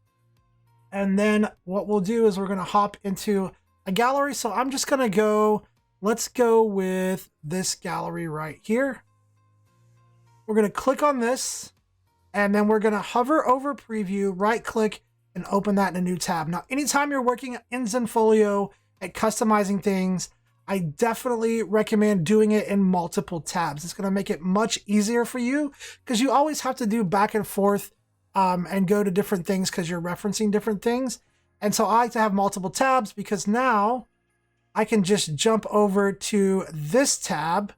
And then what we'll do is we're going to hop into a gallery. So I'm just going to go, let's go with this gallery right here. We're going to click on this, and then we're going to hover over preview, right click, and open that in a new tab. Now, anytime you're working in Zenfolio at customizing things, I definitely recommend doing it in multiple tabs. It's going to make it much easier for you because you always have to do back and forth and go to different things because you're referencing different things. And so I like to have multiple tabs because now I can just jump over to this tab,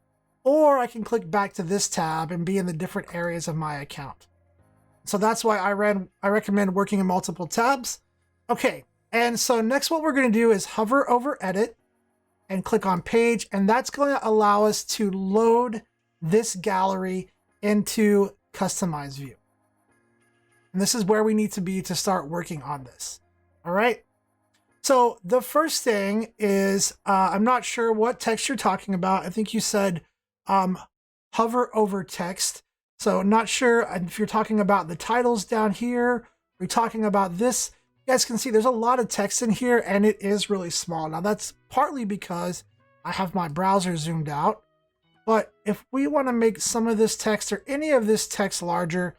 or I can click back to this tab and be in the different areas of my account. So that's why I recommend working in multiple tabs. Okay, and so next what we're going to do is hover over edit and click on page, and that's going to allow us to load this gallery into customize view. And this is where we need to be to start working on this. All right. So the first thing is, I'm not sure what text you're talking about. I think you said hover over text. So not sure if you're talking about the titles down here. We're talking about this. You guys can see there's a lot of text in here and it is really small. Now that's partly because I have my browser zoomed out. But if we want to make some of this text or any of this text larger,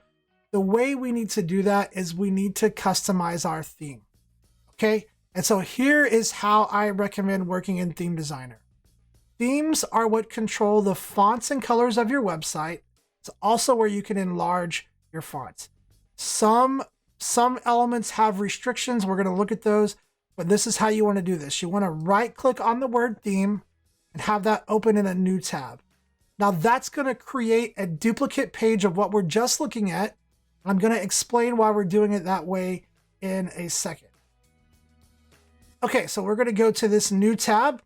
the way we need to do that is we need to customize our theme. Okay. And so here is how I recommend working in Theme Designer. Themes are what control the fonts and colors of your website. It's also where you can enlarge your fonts. Some elements have restrictions. We're going to look at those, but this is how you want to do this. You want to right click on the word theme and have that open in a new tab. Now that's going to create a duplicate page of what we're just looking at. I'm going to explain why we're doing it that way in a second. Okay, so we're going to go to this new tab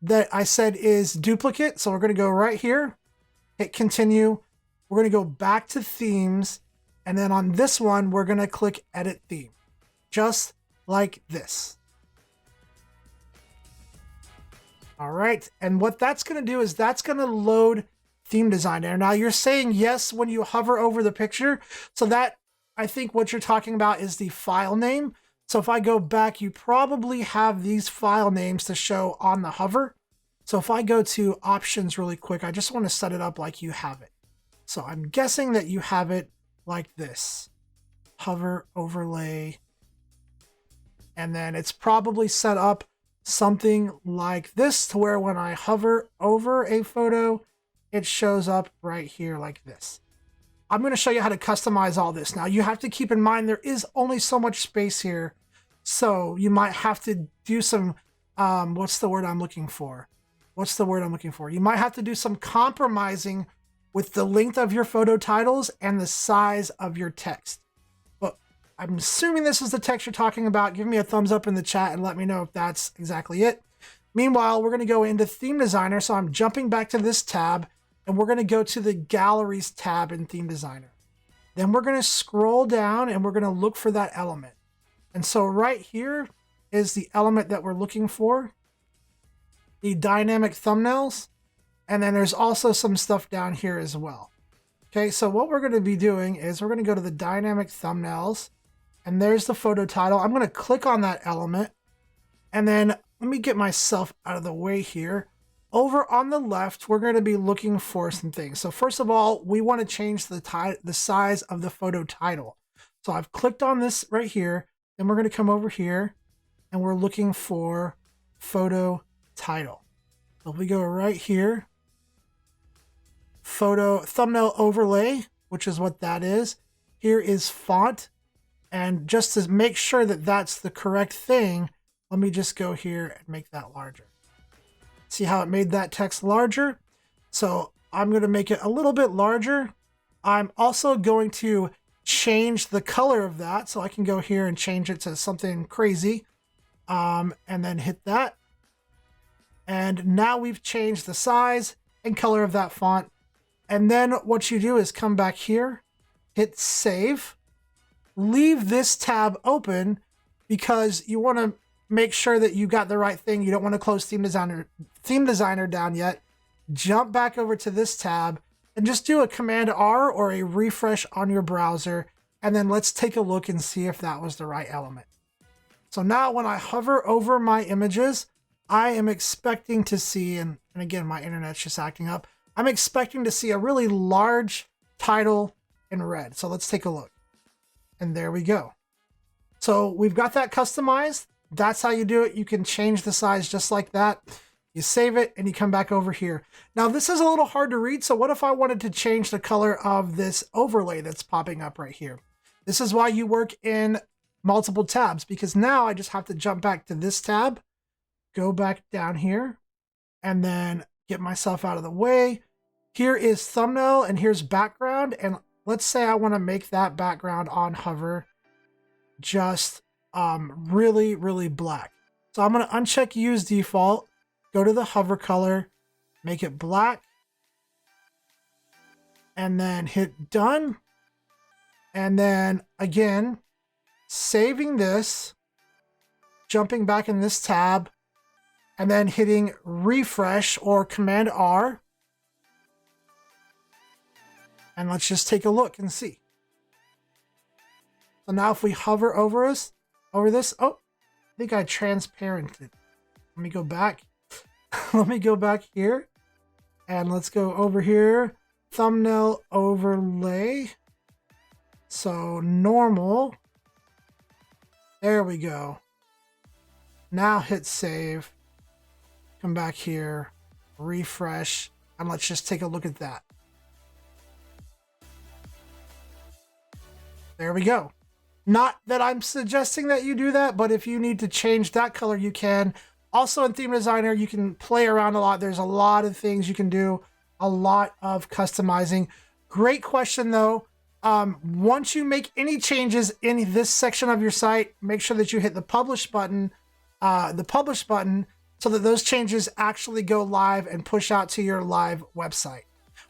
that I said is duplicate. So we're going to go right here, hit continue. We're going to go back to themes. And then on this one, we're going to click edit theme, just like this. All right. And what that's going to do is that's going to load Theme Designer. Now you're saying yes when you hover over the picture. So that, I think what you're talking about is the file name. So if I go back, you probably have these file names to show on the hover. So if I go to options really quick, I just want to set it up like you have it. So I'm guessing that you have it like this. Hover, overlay. And then it's probably set up something like this to where when I hover over a photo, it shows up right here like this. I'm going to show you how to customize all this. Now you have to keep in mind there is only so much space here. So you might have to do some, what's the word I'm looking for? You might have to do some compromising with the length of your photo titles and the size of your text. But I'm assuming this is the text you're talking about. Give me a thumbs up in the chat and let me know if that's exactly it. Meanwhile, we're going to go into Theme Designer. So I'm jumping back to this tab and we're going to go to the Galleries tab in Theme Designer. Then we're going to scroll down and we're going to look for that element. And so right here is the element that we're looking for, the dynamic thumbnails. And then there's also some stuff down here as well. Okay, so what we're going to be doing is we're going to go to the dynamic thumbnails and there's the photo title. I'm going to click on that element and then let me get myself out of the way here. Over on the left, we're going to be looking for some things. So first of all, we want to change the size of the photo title. So I've clicked on this right here. Then we're going to come over here and we're looking for photo title. So we go right here, photo thumbnail overlay, which is what that is. Here is font. And just to make sure that that's the correct thing, let me just go here and make that larger. See how it made that text larger? So I'm going to make it a little bit larger. I'm also going to change the color of that. So I can go here and change it to something crazy, and then hit that. And now we've changed the size and color of that font. And then what you do is come back here, hit save, leave this tab open because you want to make sure that you got the right thing. You don't want to close Theme Designer down yet. Jump back over to this tab and just do a Command R or a refresh on your browser. And then let's take a look and see if that was the right element. So now when I hover over my images, I am expecting to see, and again, my internet's just acting up. I'm expecting to see a really large title in red. So let's take a look. And there we go. So we've got that customized. That's how you do it. You can change the size just like that. You save it and you come back over here. Now this is a little hard to read. So what if I wanted to change the color of this overlay that's popping up right here? This is why you work in multiple tabs, because now I just have to jump back to this tab, go back down here, and then get myself out of the way. Here is thumbnail and here's background. And let's say I want to make that background on hover just really, really black. So I'm going to uncheck use default, go to the hover color, make it black, and then hit done. And then again, saving this, jumping back in this tab, and then hitting refresh or Command R. And let's just take a look and see. So now if we hover over this, oh, I think I transparented. Let me go back. Let me go back here and let's go over here. Thumbnail overlay. So normal. There we go. Now hit save. Come back here, refresh, and let's just take a look at that. There we go. Not that I'm suggesting that you do that, but if you need to change that color, you can. Also in Theme Designer, you can play around a lot. There's a lot of things you can do, a lot of customizing. Great question though. Once you make any changes in this section of your site, make sure that you hit the publish button, so that those changes actually go live and push out to your live website.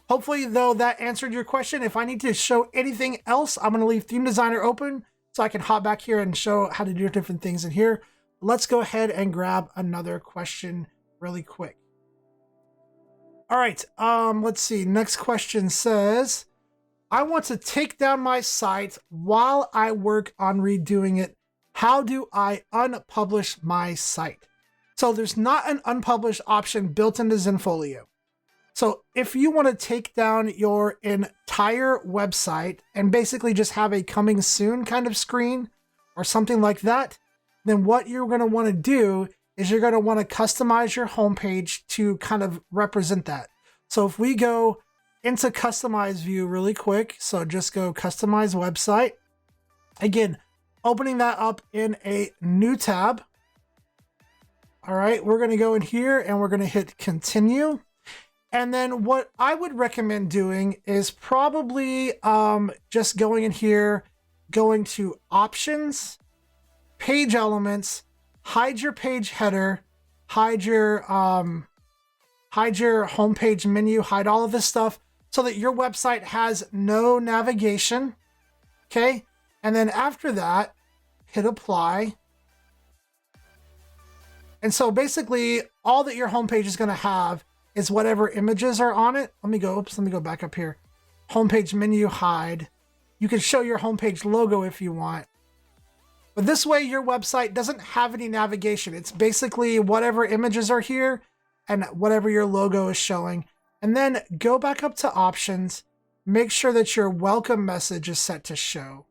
Hopefully though that answered your question. If I need to show anything else, I'm going to leave Theme Designer open so I can hop back here and show how to do different things in here. Let's go ahead and grab another question really quick. All right, let's see. Next question says, I want to take down my site while I work on redoing it. How do I unpublish my site? So there's not an unpublish option built into Zenfolio. So if you want to take down your entire website and basically just have a coming soon kind of screen or something like that, then what you're going to want to do is you're going to want to customize your homepage to kind of represent that. So if we go into customize view really quick, so just go customize website. Again, opening that up in a new tab. All right, we're going to go in here and we're going to hit continue. And then what I would recommend doing is probably just going in here, going to options, page elements, hide your page header, hide your homepage menu, hide all of this stuff so that your website has no navigation. Okay. And then after that, hit apply. And so basically all that your homepage is going to have is whatever images are on it. Let me go back up here. Homepage menu, hide. You can show your homepage logo if you want. But this way your website doesn't have any navigation. It's basically whatever images are here and whatever your logo is showing. And then go back up to options. Make sure that your welcome message is set to show.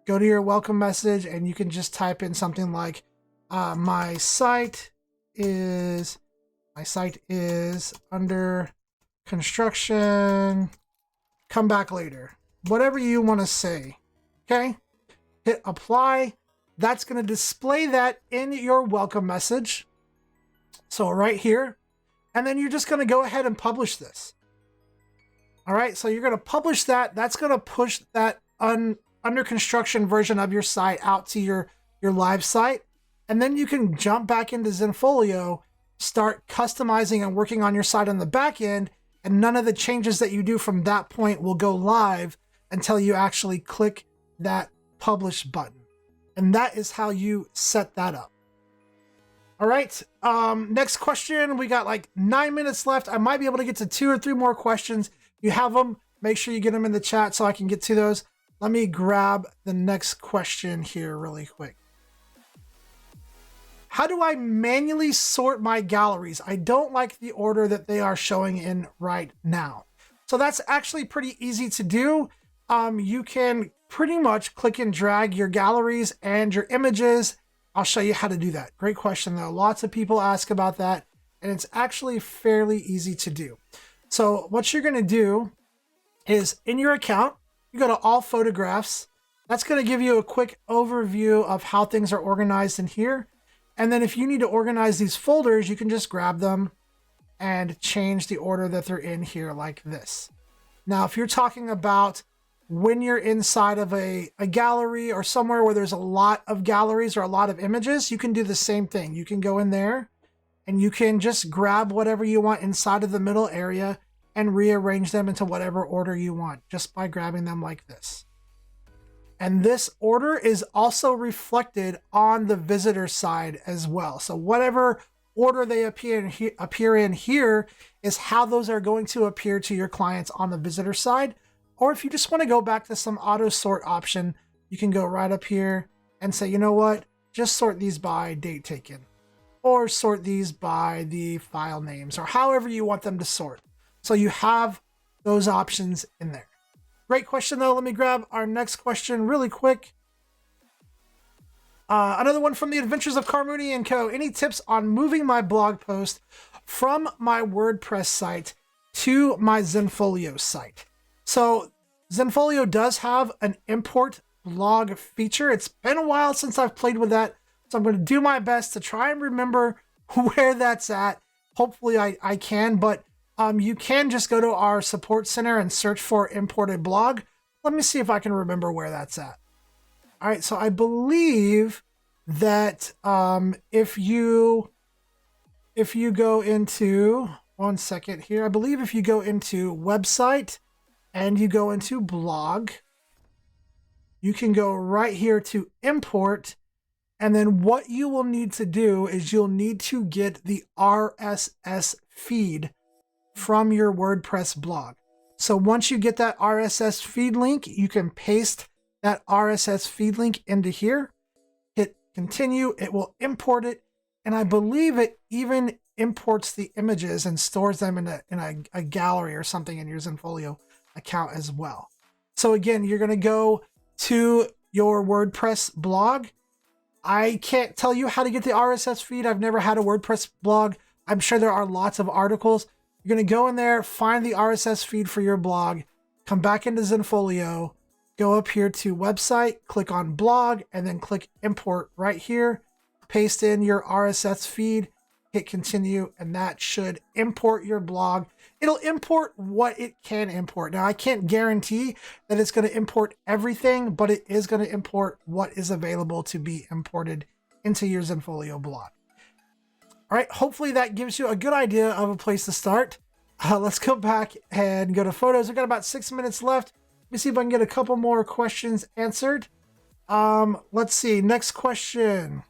Go to your welcome message and you can just type in something like, my site is under construction. Come back later. Whatever you want to say. Okay. Hit apply. That's going to display that in your welcome message. So right here. And then you're just going to go ahead and publish this. All right. So you're going to publish that. That's going to push that under construction version of your site out to your live site. And then you can jump back into Zenfolio, start customizing and working on your site on the back end, and none of the changes that you do from that point will go live until you actually click that publish button. And that is how you set that up. All right, next question. We got like 9 minutes left. I might be able to get to 2 or 3 more questions. If you have them, make sure you get them in the chat so I can get to those. Let me grab the next question here really quick. How do I manually sort my galleries? I don't like the order that they are showing in right now. So that's actually pretty easy to do. You can pretty much click and drag your galleries and your images. I'll show you how to do that. Great question though. Lots of people ask about that, and it's actually fairly easy to do. So what you're gonna do is in your account, you go to all photographs. That's gonna give you a quick overview of how things are organized in here. And then if you need to organize these folders, you can just grab them and change the order that they're in here like this. Now, if you're talking about when you're inside of a gallery or somewhere where there's a lot of galleries or a lot of images, you can do the same thing. You can go in there and you can just grab whatever you want inside of the middle area and rearrange them into whatever order you want just by grabbing them like this. And this order is also reflected on the visitor side as well. So whatever order they appear in here is how those are going to appear to your clients on the visitor side. Or if you just want to go back to some auto sort option, you can go right up here and say, you know what, just sort these by date taken, or sort these by the file names, or however you want them to sort. So you have those options in there. Great question though. Let me grab our next question really quick. Another one from the Adventures of Carmooney and Co. Any tips on moving my blog post from my WordPress site to my Zenfolio site? So Zenfolio does have an import blog feature. It's been a while since I've played with that, so I'm going to do my best to try and remember where that's at. Hopefully I can, but you can just go to our support center and search for imported blog. Let me see if I can remember where that's at. All right, so I believe that if you go into, one second here, I believe if you go into website and you go into blog, you can go right here to import, and then what you will need to do is you'll need to get the RSS feed from your WordPress blog. So once you get that RSS feed link, you can paste that RSS feed link into here, hit continue, it will import it, and I believe it even imports the images and stores them in a gallery or something in your Zenfolio account as well. So again, you're gonna go to your WordPress blog. I can't tell you how to get the RSS feed. I've never had a WordPress blog. I'm sure there are lots of articles. You're going to go in there, find the RSS feed for your blog, come back into Zenfolio, go up here to website, click on blog, and then click import right here, paste in your RSS feed, hit continue, and that should import your blog. It'll import what it can import. Now, I can't guarantee that it's going to import everything, but it is going to import what is available to be imported into your Zenfolio blog. All right, hopefully that gives you a good idea of a place to start. Let's go back and go to photos. We've got about 6 minutes left. Let me see if I can get a couple more questions answered. Let's see, next question.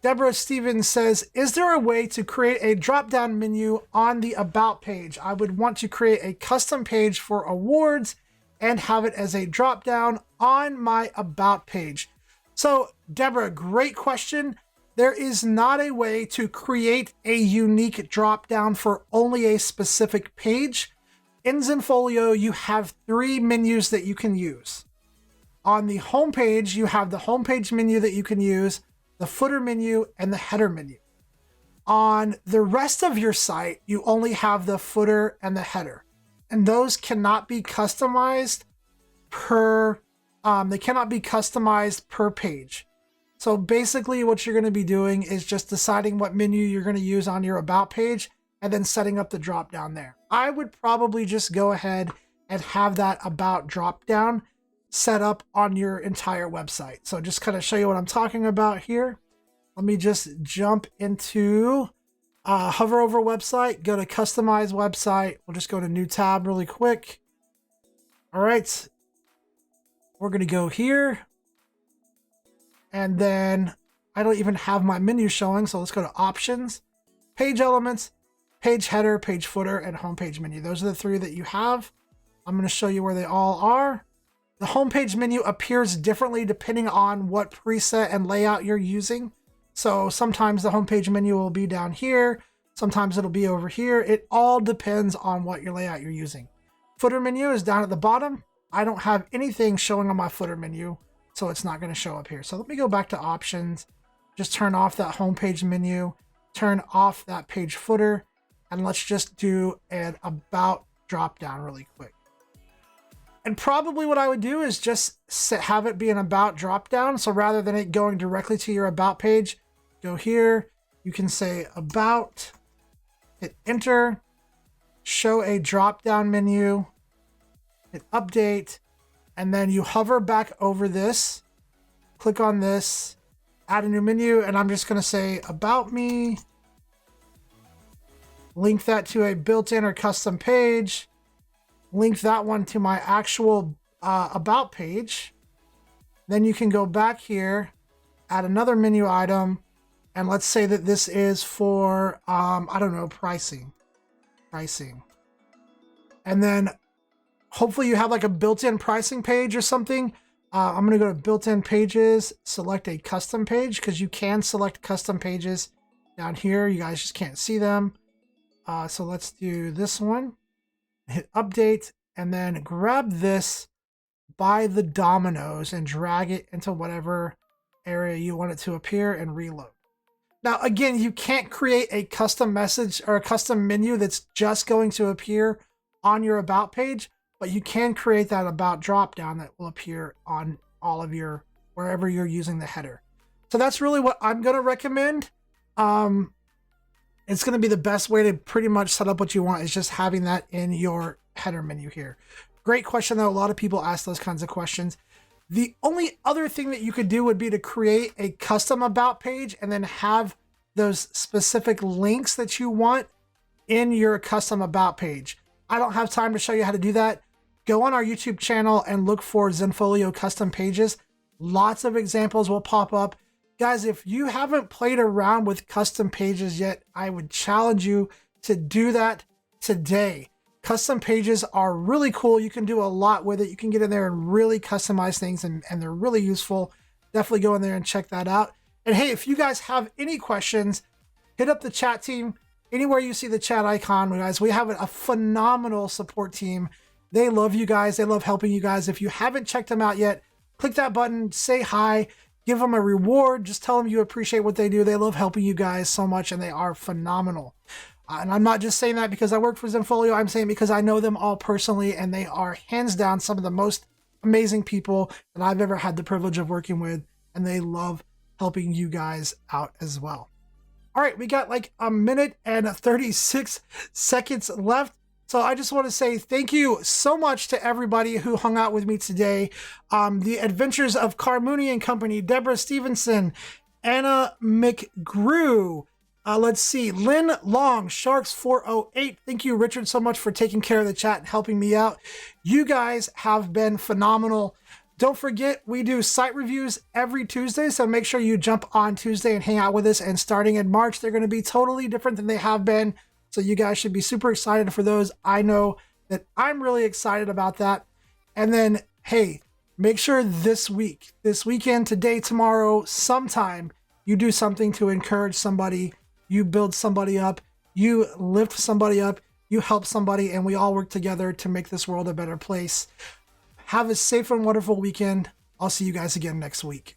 Deborah Stevens says, is there a way to create a drop-down menu on the About page? I would want to create a custom page for awards and have it as a drop-down on my About page. So, Deborah, great question. There is not a way to create a unique drop-down for only a specific page. In Zenfolio, you have 3 menus that you can use. On the home page, you have the homepage menu that you can use, the footer menu, and the header menu. On the rest of your site, you only have the footer and the header, and those cannot be customized per page. So basically what you're going to be doing is just deciding what menu you're going to use on your About page and then setting up the drop down there. I would probably just go ahead and have that about drop down set up on your entire website. So just kind of show you what I'm talking about here. Let me just jump into hover over website, go to customize website. We'll just go to new tab really quick. All right. We're going to go here. And then I don't even have my menu showing. So let's go to options, page elements, page header, page footer, and homepage menu. Those are the three that you have. I'm going to show you where they all are. The homepage menu appears differently depending on what preset and layout you're using. So sometimes the homepage menu will be down here. Sometimes it'll be over here. It all depends on what your layout you're using. Footer menu is down at the bottom. I don't have anything showing on my footer menu, so it's not going to show up here. So let me go back to options, just turn off that homepage menu, turn off that page footer, and let's just do an about drop down really quick. And probably what I would do is just have it be an about drop down. So rather than it going directly to your about page, go here. You can say about, hit enter, show a drop down menu, hit update, and then you hover back over this, click on this, add a new menu, and I'm just going to say about me, link that to a built-in or custom page, link that one to my actual about page. Then you can go back here, add another menu item, and let's say that this is for, I don't know, pricing. And then hopefully you have like a built-in pricing page or something. I'm going to go to built-in pages, select a custom page, because you can select custom pages down here. You guys just can't see them. So let's do this one. Hit update, and then grab this by the dominoes and drag it into whatever area you want it to appear and reload. Now, again, you can't create a custom message or a custom menu that's just going to appear on your about page, but you can create that about drop down that will appear on all of your, wherever you're using the header. So that's really what I'm going to recommend. It's going to be the best way to pretty much set up what you want, is just having that in your header menu here. Great question, though. A lot of people ask those kinds of questions. The only other thing that you could do would be to create a custom about page and then have those specific links that you want in your custom about page. I don't have time to show you how to do that. Go on our YouTube channel and look for Zenfolio custom pages. Lots of examples will pop up. Guys, if you haven't played around with custom pages yet, I would challenge you to do that today. Custom pages are really cool. You can do a lot with it. You can get in there and really customize things, and they're really useful. Definitely go in there and check that out. And hey, if you guys have any questions, hit up the chat team. Anywhere you see the chat icon, guys, we have a phenomenal support team. They love you guys. They love helping you guys. If you haven't checked them out yet, click that button, say hi. Give them a reward. Just tell them you appreciate what they do. They love helping you guys so much, and they are phenomenal. And I'm not just saying that because I work for Zenfolio. I'm saying because I know them all personally, and they are hands down some of the most amazing people that I've ever had the privilege of working with, and they love helping you guys out as well. All right, we got like a minute and 36 seconds left. So I just want to say thank you so much to everybody who hung out with me today. The Adventures of Carmooney and Company, Deborah Stevenson, Anna McGrew, let's see, Lynn Long, Sharks 408. Thank you, Richard, so much for taking care of the chat and helping me out. You guys have been phenomenal. Don't forget, we do site reviews every Tuesday, so make sure you jump on Tuesday and hang out with us. And starting in March, they're going to be totally different than they have been. So you guys should be super excited for those. I know that I'm really excited about that. And then, hey, make sure this weekend, today, tomorrow, sometime, you do something to encourage somebody, you build somebody up, you lift somebody up, you help somebody, and we all work together to make this world a better place. Have a safe and wonderful weekend. I'll see you guys again next week.